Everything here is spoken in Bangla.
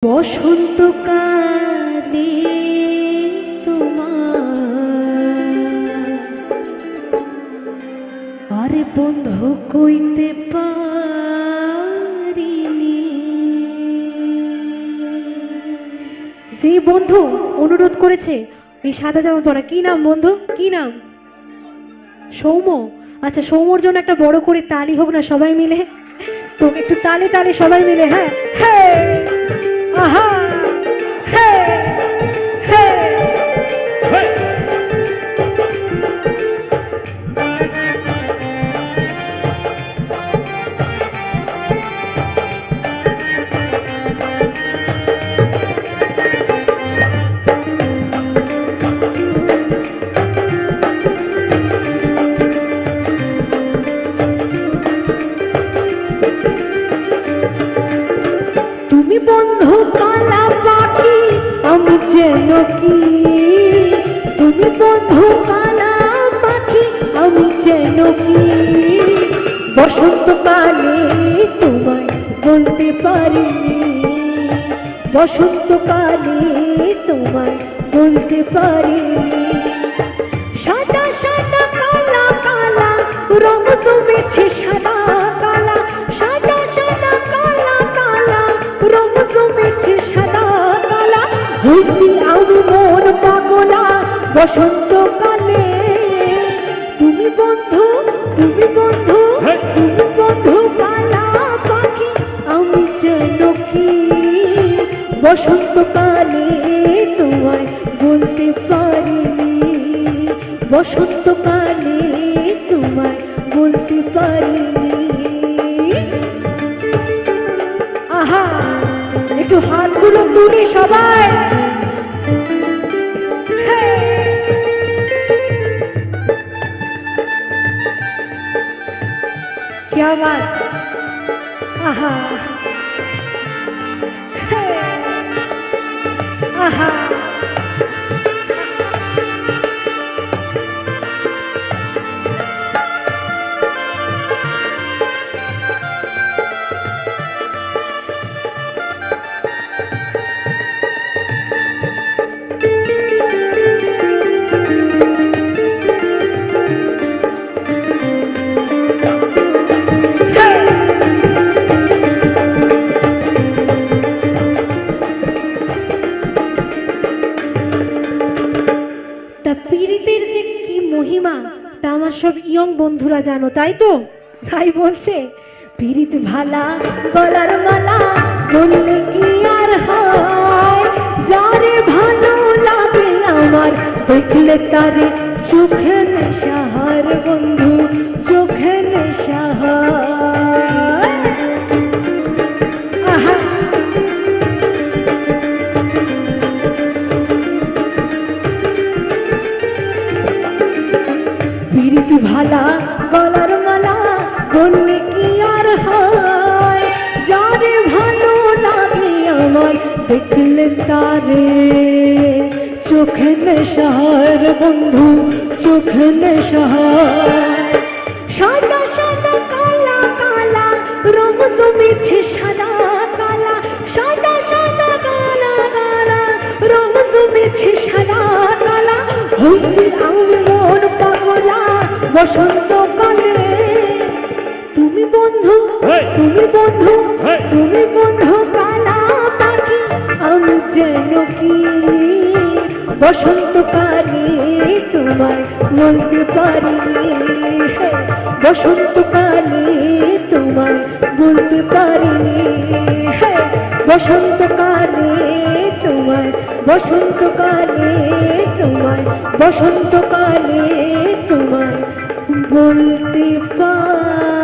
বসন্তকালে তোমার আরে বন্ধু কইতে পারিনি। যে বন্ধু অনুরোধ করেছে এই সাদা জামা পরা, কি নাম বন্ধু, কি নাম? সৌম্য। আচ্ছা, সৌম্যর জন্য একটা বড় করে তালি হোক না সবাই মিলে, তো একটু তালে তালে সবাই মিলে। হ্যাঁ হ্যাঁ, আহা হ্যাঁ হ্যাঁ। তুমি বন্ধু কালা পাখি আমি যেন কি, তুমি বন্ধু কালা পাখি আমি যেন কি, বসন্তকালে তোমায় বলতে পারিনি, বসন্তকালে তোমায় বলতে পারিনি। সাদা সাদা কালা কালা রঙ জমেছে সাদা কালা, সাদা সাদা কালা কালা রঙ জমেছে সাদা কালা, হইছি আমি মন পাগলা বসন্তকালে। তুমি বন্ধু, তুমি বন্ধু, তুমি বন্ধু কালা পাখি আমি যেন কি, বসন্তকালে তোমায় বলতে পারিনি, বসন্তকালে তোমায় বলতে পারিনি। আহা, একটু হাতগুলো তুলে সবাই। क्या बात, आहा आहा। পীড়িতের যে কি মহিমা তা আমার সব ইয়ং বন্ধুরা জানো, তাই তো? তাই বলছে পীড়িত ভালা গলার মালা বললে কি আর হয়, যারে ভালো লাগে আমার দেখলে তারে চোখে নেশা হয় বন্ধু, চোখে নেশা হয়। আহা, পীড়িত ভালা গলার মালা বললে কি আর হয়, যারে ভালো লাগে আমার দেখলে তারে চোখে নেশা হয় বন্ধু, চোখে নেশা হয়। সাদা সাদা কালা কালা রঙ জমেছে সাদা কালা, সাদা সাদা কালা কালা রঙ জমেছে সাদা কালা, হইছি আমি মন পাগলা বসন্তকালে। তুমি বন্ধু, তুমি বন্ধু, তুমি বন্ধু কালা পাখি আমি যেন কি, বসন্তকালে তোমায় বলতে পারিনি, বসন্তকালে তোমায় বলতে পারিনি, বসন্তকালে তোমায়, বসন্তকালে তোমায়, বসন্তকালে তোমায় বলতে পারি।